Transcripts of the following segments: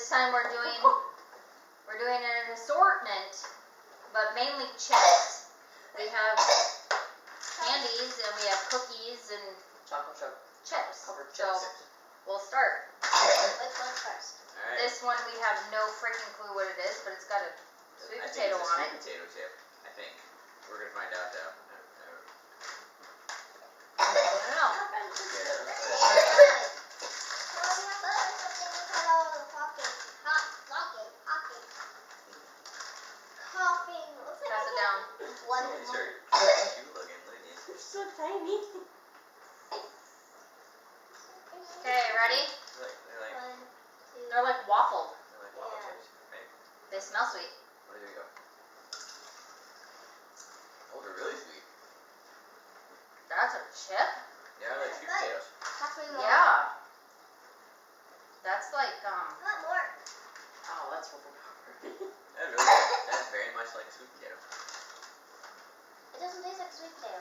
This time we're doing an assortment, but mainly chips. We have candies and we have cookies and chocolate chip chips. Covered So chips. we'll start. Which one first? Alright. This one we have no freaking clue what it is, but it's got a sweet potato on it. Sweet potato chip, I think. We're gonna find out though. I don't know. Pass it down. One These more. are cute looking, look at these. They're so tiny. Okay, ready? They're like waffle. waffle chips, right? They smell sweet. Where do we go? Oh, they're really sweet. That's a chip? Yeah, I like sweet potatoes. Yeah. That's like, Not more. Oh, that's overpowering. That's really good. That is very much like a sweet potato. It doesn't taste like sweet potato.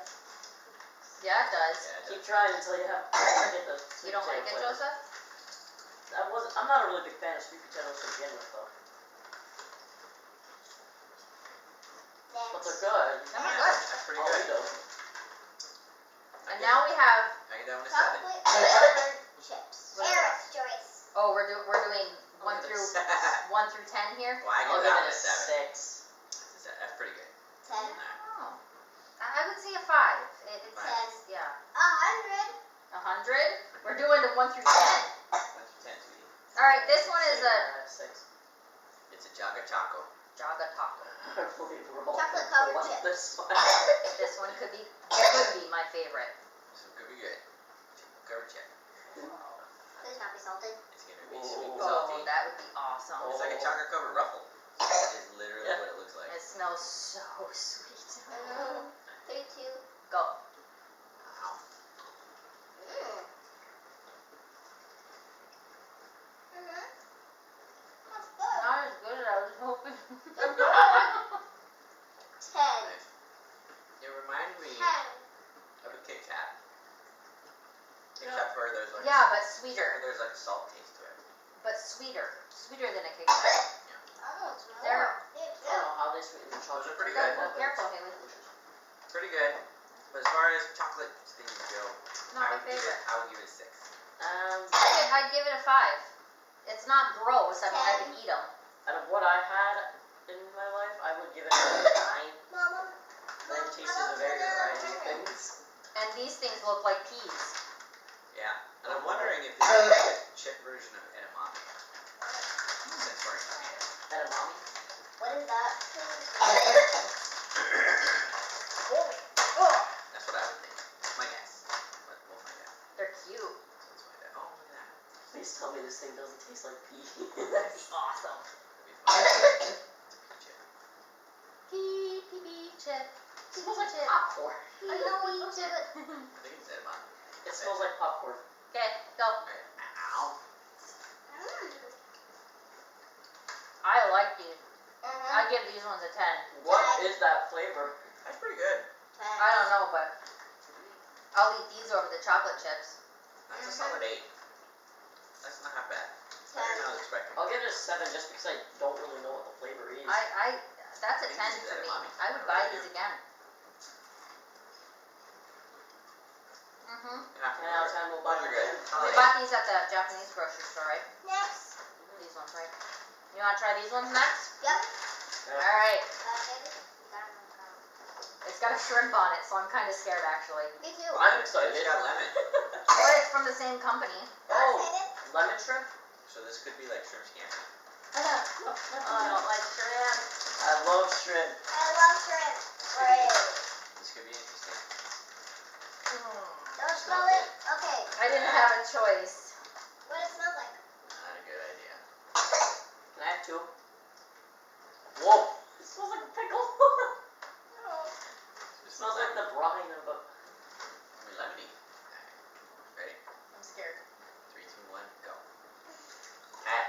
yeah, it does. Yeah, it Keep does. trying until you have get the sweet You don't like potato it, flavor. Joseph? I'm not a really big fan of sweet potatoes to begin with, though. But they're good. Them are Yeah, good. that's pretty I'll good. eat them. And now we have, I get that one a 7. Chocolate covered chips. What is Eric's choice. oh, we're doing 1 through 10 here? Well, I I'll give give that it one a a 7. 6. That's pretty good. 10. Oh. I would say a 5. It Five. says, yeah. 100. 100? We're doing the 1 through 10. That's 10, sweetie. Alright, this one is a 6. It's a Jaga Choco. Jaga Taco. I believe we're all Chocolate gonna covered like chips. this one. This one could be my favorite. So it could be good. Covered chip. Please not be salted. It's gonna be sweet and Oh. salty. Oh, that would be awesome. It's like a chocolate covered ruffle. It's literally Yeah. what it looks like. It smells so sweet. 3, 2. Go. Wow. That's good. Not as good as I was hoping. 10. Nice. It reminded me 10. of a Kit Kat. Except for there's like Yeah, but except sweeter. for there's like a salt taste to it. But sweeter. Sweeter than a Kit Kat. Oh, it's more. There. I don't know how they sweeten the chocolate. Those are pretty Good. good. Careful, Haley. Pretty good. But as far as chocolate things go, Not my favorite. I would give it a 6. I'd give it a 5. It's not gross. I mean, I can eat them. Out of what I've had in my life, I would give it a 9. Mama. It tastes a very variety of things. And these things look like peas. Yeah. And I'm wondering if this is like a chip version of edamame. Since we're in tomato. Edamame. What is that? Oh, That's what I would think. My guess. But we'll find out. they're cute. So let's find out. Oh, look at that. Please tell me this thing doesn't taste like pea. That'd be awesome. That'd be fun. It's a pea chip. Pea chip. It smells like Chip. popcorn. I know we chip. I think it's edamame. It smells like popcorn. Okay, go. Alright. Ow. I like these. I give these ones a 10. What is that flavor? That's pretty good. I don't know, but I'll eat these over the chocolate chips. That's a solid 8. That's not half bad. Better than I was expecting. I'll give it a 7 just because I don't really know what the flavor is. That's a 10 for me. I would buy these again. Yeah, And now it's time we'll buy those are good. We bought these at the Japanese grocery store, right? Next. These ones, right? You want to try these ones next? Yep. Alright. David? It's got a shrimp on it, so I'm kind of scared actually. Me too. I'm excited. It's got lemon. But it's from the same company. Oh, Excited? lemon shrimp? So this could be like shrimp scampi. Oh, I don't like shrimp. I love shrimp. I love shrimp. Right. This could be interesting. Don't smell it? Okay. I didn't have a choice. What it smells like? Not a good idea. Can I have 2? Whoa. It smells like a pickle. It smells like the brine of a... Lemony. Alright. Ready? I'm scared. 3, 2, 1, go. Ah.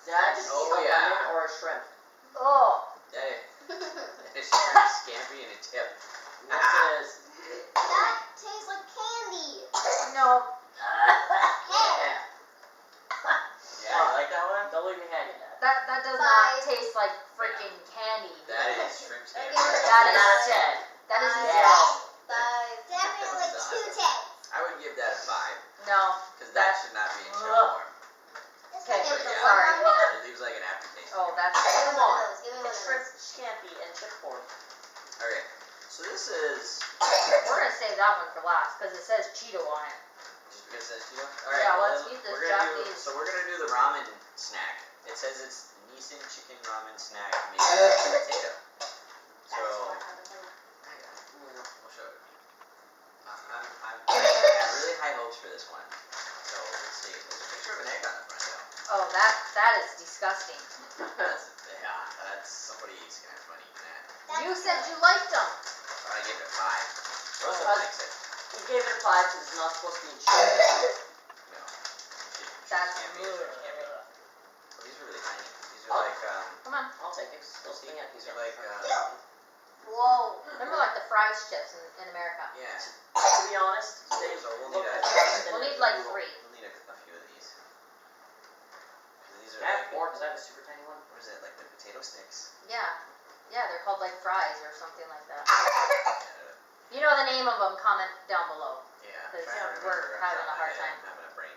Did I just Oh, eat a yeah. lemon or a shrimp? Oh. Hey. It's shrimp scampi and a tip. Yes, it is. That tastes like candy. No. That does not 5. taste like freaking candy. That is shrimp scampi. That is Not a sick. 10. That is Five. zero. 5. Definitely 2 10s. I would give that a 5 No. because that should not be in chip Ugh. form. Okay, Give me yeah. sorry. one Hang more. on. It leaves like an aftertaste. Oh, that's Give me it. one of those. Give me one It's of shrimp those. scampi and chip form. Okay, so this is We're gonna save that one for last because it says Cheeto on it. just because it says Cheeto. All right, Yeah, well, let's then eat this we're gonna Japanese. so we're gonna do the ramen snack. It says it's Nissan chicken ramen snack made with potato. So That's I'll show it. I got really high hopes for this one. So let's see. There's a picture of an egg on the front though. Oh, that is disgusting. That's somebody's gonna have fun eating that. You said you liked them. So I gave it a 5. Rosa Oh, likes it. He gave it a 5 because it's not supposed to be in chip. No. That's Can't be. Oh, these are really tiny. These are Oh. like Come on. I'll take it. Still sitting at these are like Whoa. Remember like the fries chips in America? yeah. To be honest, they So we'll look need at a chips We'll and need like they- 3. we'll need a few of these. 'Cause these are Can I have like 4 because I have a super tiny one? what is it, like the potato sticks? Yeah. Yeah, they're called like fries or something like that. Yeah. You know the name of them, comment down below. Yeah. Because trying to we're remember off the having top a of my hard head. time. I'm having a brain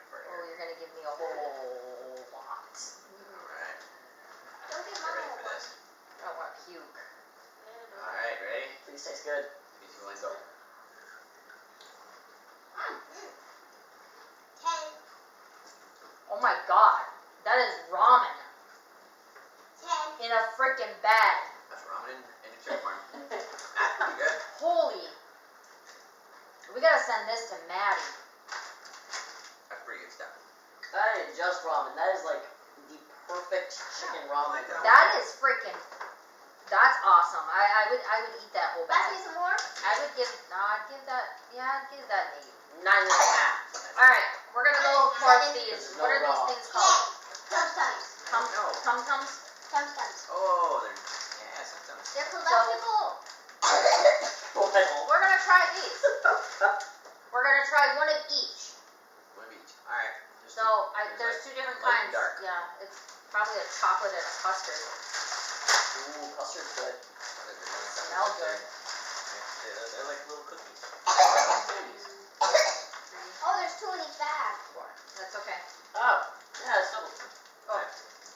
fart Oh, here. you're gonna give me a whole lot. Alright. Don't give Get mama ready a for one. this. I don't want to puke. Alright, ready? These taste good. 3, 2, 1, go. 10. Oh my god. That is ramen 10. in a freaking bag. That's ramen in a chip form. That's pretty good. Holy. We gotta send this to Maddie. That's pretty good stuff. That ain't just ramen. That is like the perfect chicken ramen. like that. That is freaking. That's awesome. I would eat that whole Pass me bag. some more. I would give. No, I'd give that. Yeah, I'd give that an 8. 9.5. All right, we're gonna go towards these. There's What no are these raw. things called? Tums-tums. Tum No. tum tums. Tums-tums. Oh, they're sometimes. They're collectible. We're gonna try these. We're gonna try one of each. One of each. Alright. Just So there's like 2 different light and kinds. dark. Yeah, it's probably a chocolate and a custard. Ooh, custard's good. Smell good. They're like little cookies. Oh, there's 2 in each bag. That's okay. Oh, yeah, it's double. Oh,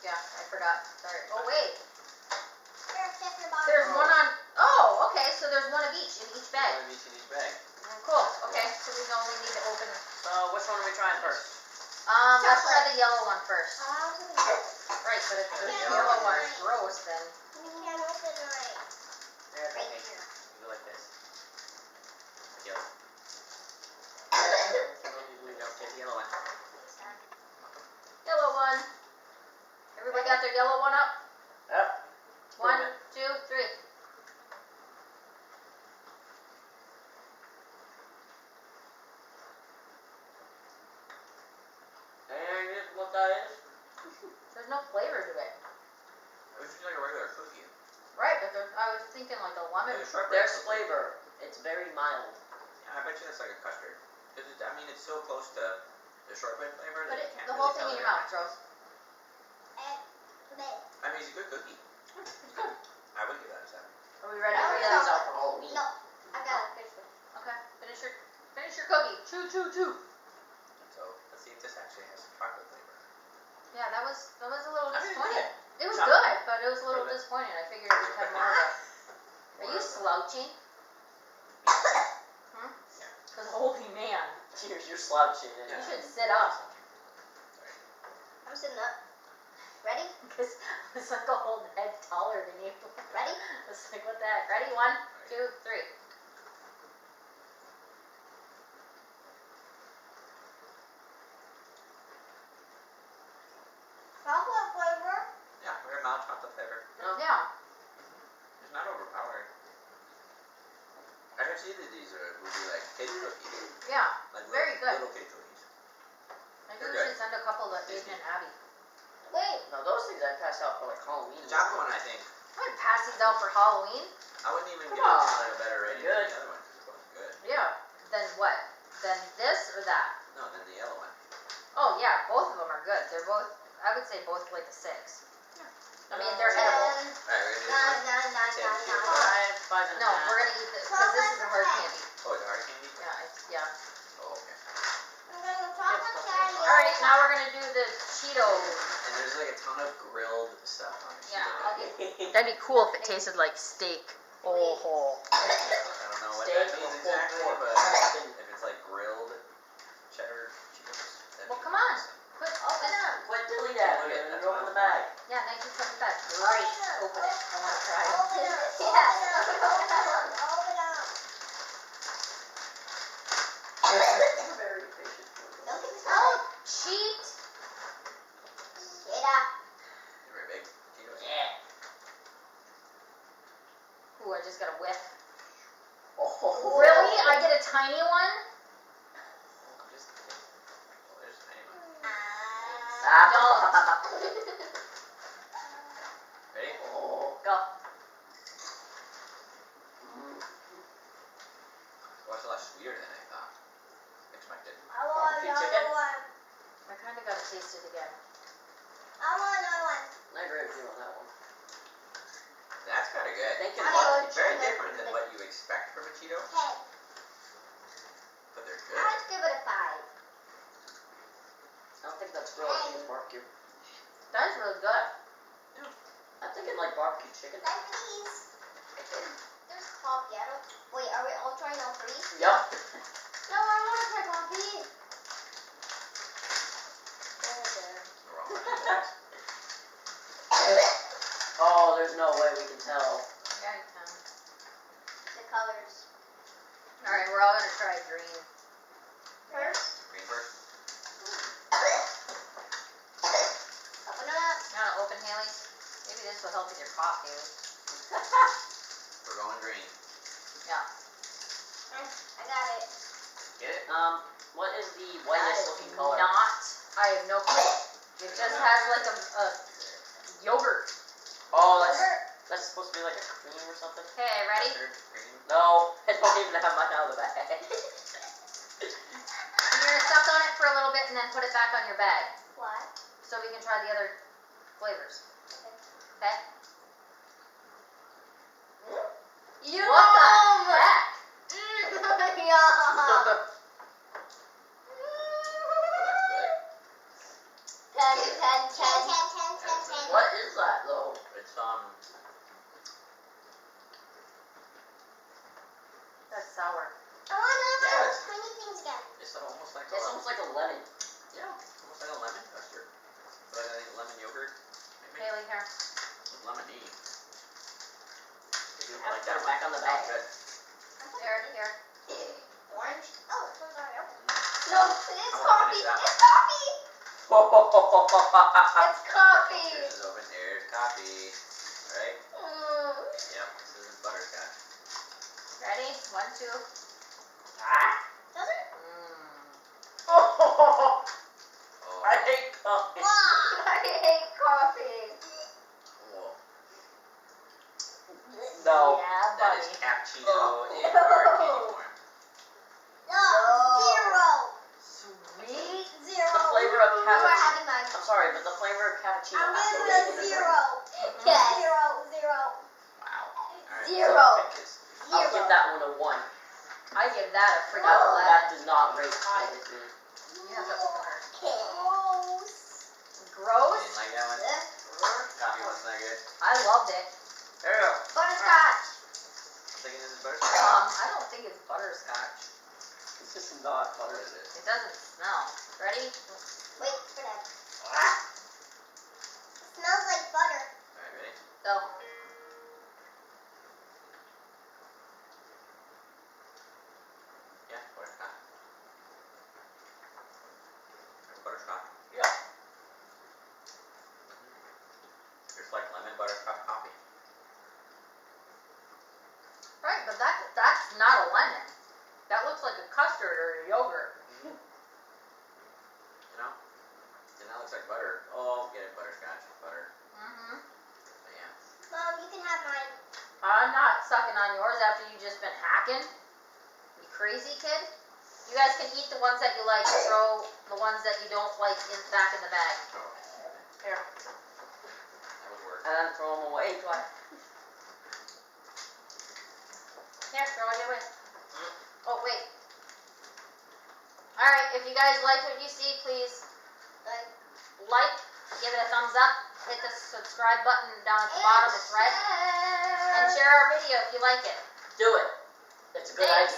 yeah, I forgot. Sorry. Oh wait, Here, check your box. there's one on. Oh, okay. So there's one of each in each bag. One of each in each bag. Cool. Okay, so we only need to open. So, which one are we trying first? Let's try the yellow one first. How can we do it? Right, but if the Yeah. yellow one's gross, then We can't open it right. There, Right okay. here. You go like this. Like yellow. We don't get the yellow one. yellow one. Everybody got their yellow one up? Yep. 1, 2, 3. And here's what that is. There's no flavor to it. It was just like a regular cookie. Right, but I was thinking like a lemon. Like a shortbread There's cookie. flavor. It's very mild. Yeah, I bet you that's like a custard. Cause I mean, it's so close to the shortbread flavor Put that it, you can't the really whole tell thing in the your mouth, difference. Rose. And I mean, it's a good cookie. It's good. I would give that a 7. Are we ready No, for no. this? These are for Halloween. no, I got it. Finish it. Okay, finish your cookie. Chew, chew, chew. So let's see if this actually has some chocolate flavor. Yeah, that was a little I mean, disappointing. It was Chocolate. good, but it was a little Chocolate. disappointing. I figured it would have more of a. Are you slouching? Hmm? Yeah. Cause holy man, You're slouching it. you should sit up. I'm sitting up. Ready? Cause it's like a whole head taller than you. Ready? It's like what the heck? Ready? 1, 2, 3. Chocolate flavor. Yeah, very mild chocolate flavor. Yeah. It's not overpowering. I can see that these would be like kid cookies. Yeah. Like Very good. little kid cookies. I think They're we good. should send a couple to Aiden and Abby. Wait. Now those things I passed out for like Halloween. The chocolate one, I think, I'm gonna pass these out for Halloween. I wouldn't even Come give it on. like a better rating Good. than the other one because it wasn't good. Yeah. Then what? Then this or that? No, then the yellow one. Oh yeah, both of them are good. They're both I would say both like a 6. I mean, No. they're edible. Alright, we're gonna do Nine, this nine, nine, Ten, nine, two, nine. Five and a No, half. we're gonna eat this because this is a hard candy. one. Oh, it's a hard candy? Yeah. Oh, okay. I'm gonna chocolate cherry. All right, now we're gonna do the Cheetos. And there's like a ton of grilled stuff on it. Yeah, I'll get. Steak That'd be cool if it tasted like steak. Oh, I don't know what that means exactly, but if it's like grilled cheddar Cheetos, that'd Well, be come on. awesome. Quit. Open up. Quit dilly dabbing and open the bag. Yeah, 1975. Great. Open it. I want to try it. Open up. Yeah. Open up. You're very patient. Don't get this Oh, out. cheat. Get up. They're very big Cheetos. Yeah. Ooh, I just got a whiff. Oh. Really? I get a tiny one? I'm just kidding. Oh, there's a tiny one. Ah. Ready? Oh. Go. Oh, it's a lot sweeter than I thought. Expected. I want Barbecue another chicken? one. I kind of gotta taste it again. I want another one. I agree with you on that one. That's kind of good. Thinking I about know. Very different than what you expect from a Cheeto, Okay. but they're I good. would give it a 5. I don't think that's real. I think it's barbecue. That is really good. I'm thinking like barbecue chicken. Like these. There's coffee. I don't. Wait, are we all trying all 3? Yup. No, I want to try coffee. The wrong one. Oh, there's no way we can tell. Yeah, you can. The colors. All right, we're all gonna try green. First, Green first. open it up. You wanna open, Haley? Maybe this will help with your cough, Haley. We're going green. Yeah. I got it. Get it? What is the That whitest is looking color? not. I have no clue. It just has like a yogurt. Oh, that's supposed to be like a cream or something. Okay, ready? Mustard, green. No, I don't even have mine out of the bag. You're gonna suck on it for a little bit and then put it back on your bag, What? so we can try the other flavors. Okay? You What the heck? Yeah. Oh, that's good. 10. What is that though? It's That's sour. I want Yeah, another it's- tiny things again. it's almost like It's almost like a lemon. yeah, almost like a lemon custard. But I think lemon yogurt, maybe Haley, here. with lemony. Maybe Have like to that put it back on the Sounds bag. good. Here. Orange. Oh, it's not Mm. No, it's I'm gonna coffee. finish that It's coffee. It's coffee. Yours is open. There's coffee. Alright? Yep, this is butterscotch. Ready? 1, 2. Ah. Does it? Oh. I hate coffee. I hate coffee. Whoa. No. Yeah, That buddy. is cappuccino in hard candy form. No. 0. Sweet. 0. The flavor of You are cappuccino. having mine. I'm sorry, but the flavor of cappuccino I'm has to giving be it in a the 0. drink. Yes. 0. Wow. Alright. 0. Pinches. I'll give that one a 1. I give that a freaking That 11. does not rate high with me. You have to open her. Gross. Gross? Didn't like that one? Coffee wasn't that good. I loved it. There we go. Butterscotch. I'm thinking this is butterscotch. I don't think it's butterscotch. It's just not What butter. is it? It doesn't smell. Ready? Wait for that. Ah. It smells like butter. Alright, ready? Go. Yeah, butterscotch. That's butterscotch. Yeah. It's like lemon butterscotch coffee. Right, but that's not a lemon. That looks like a custard or a yogurt. You know? And that looks like butter. Oh, get it, butterscotch. Butter. Mm-hmm. But yeah. Mom, you can have mine. I'm not sucking on yours after you just been hacking. You crazy kid? You guys can eat the ones that you like and throw the ones that you don't like back in the bag. Oh. Here. That would work. And then throw them away. What? Here, throw it away. Oh, wait. Alright, if you guys like what you see, please like, give it a thumbs up, hit the subscribe button down at the bottom, it's red, and share our video if you like it. Do it. It's a good Thanks. idea.